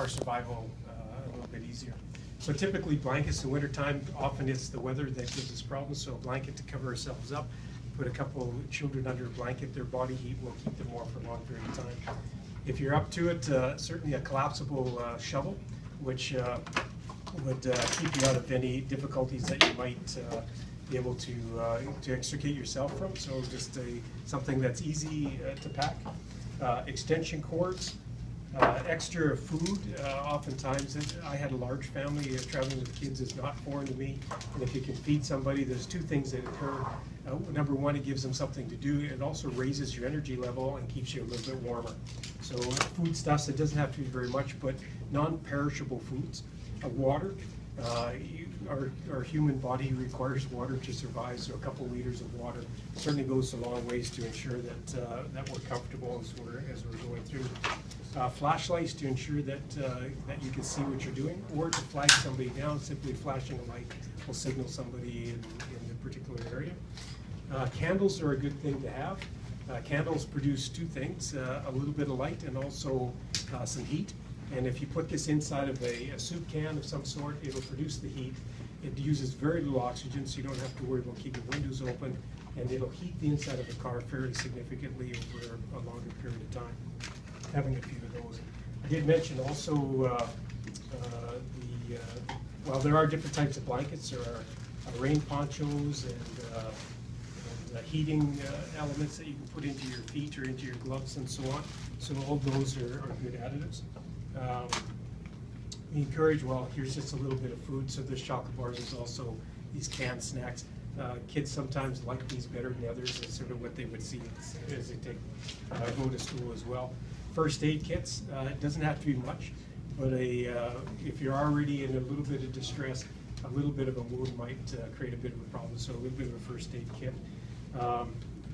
our survival a little bit easier. So typically blankets in wintertime, often it's the weather that gives us problems, so a blanket to cover ourselves up. Put a couple children under a blanket, their body heat will keep them warm for a long period of time. If you're up to it, certainly a collapsible shovel, which would keep you out of any difficulties that you might be able to extricate yourself from. So just something that's easy to pack. Extension cords, extra food. Oftentimes, I had a large family. Traveling with kids is not foreign to me. And if you can feed somebody, there's two things that occur. Number one, it gives them something to do. It also raises your energy level and keeps you a little bit warmer. So foodstuffs, it doesn't have to be very much, but non-perishable foods. Water. Our human body requires water to survive, so a couple liters of water certainly goes a long ways to ensure that that we're comfortable as we're going through. Flashlights to ensure that that you can see what you're doing, or to flag somebody down. Simply flashing a light will signal somebody in a particular area. Candles are a good thing to have. Candles produce two things: a little bit of light and also some heat. And if you put this inside of a soup can of some sort, it'll produce the heat. It uses very little oxygen, so you don't have to worry about keeping windows open, and it'll heat the inside of the car fairly significantly over a longer period of time. Having a few of those. I did mention also well, there are different types of blankets. There are rain ponchos and heating elements that you can put into your feet or into your gloves and so on. So all those are good additives. We encourage, well, here's just a little bit of food. So there's chocolate bars, there's also these canned snacks. Kids sometimes like these better than others. It's sort of what they would see as they go to school as well. First aid kits, it doesn't have to be much, but if you're already in a little bit of distress, a little bit of a wound might create a bit of a problem, so a little bit of a first aid kit.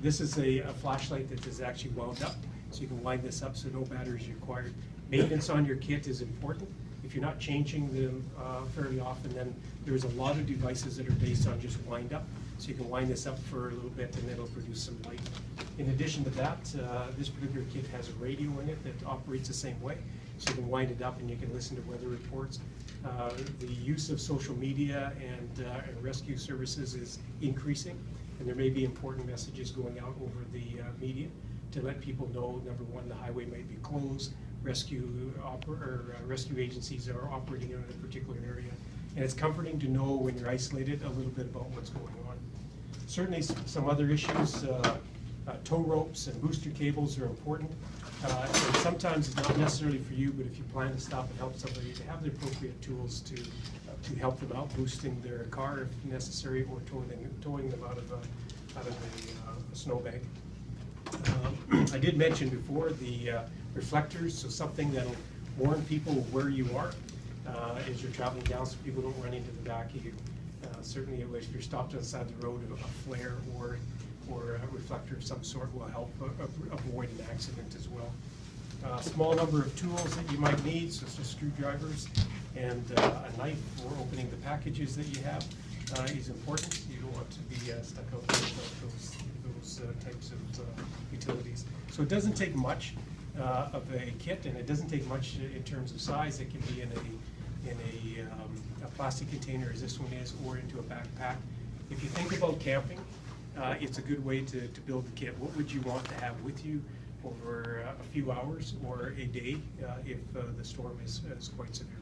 This is a flashlight that is actually wound up, so you can wind this up so no batteries required. Maintenance on your kit is important. If you're not changing them fairly often, then there's a lot of devices that are based on just wind up. So you can wind this up for a little bit and it'll produce some light. In addition to that, this particular kit has a radio in it that operates the same way. So you can wind it up and you can listen to weather reports. The use of social media and rescue services is increasing, and there may be important messages going out over the media to let people know, number one, the highway might be closed, rescue agencies are operating in a particular area. And it's comforting to know when you're isolated a little bit about what's going on. Certainly some other issues, tow ropes and booster cables are important. And sometimes it's not necessarily for you, but if you plan to stop and help somebody, to have the appropriate tools to help them out, boosting their car if necessary, or towing them out of a snowbank. I did mention before the reflectors, so something that'll warn people where you are as you're traveling down, so people don't run into the back of you. Certainly, if you're stopped on the side of the road, a flare or a reflector of some sort will help avoid an accident as well. A small number of tools that you might need, such as screwdrivers and a knife for opening the packages that you have is important. You don't want to be stuck out with those types of utilities. So it doesn't take much of a kit, and it doesn't take much in terms of size. It can be in a plastic container, as this one is, or into a backpack. If you think about camping, it's a good way to build the kit. What would you want to have with you over a few hours or a day if the storm is quite severe?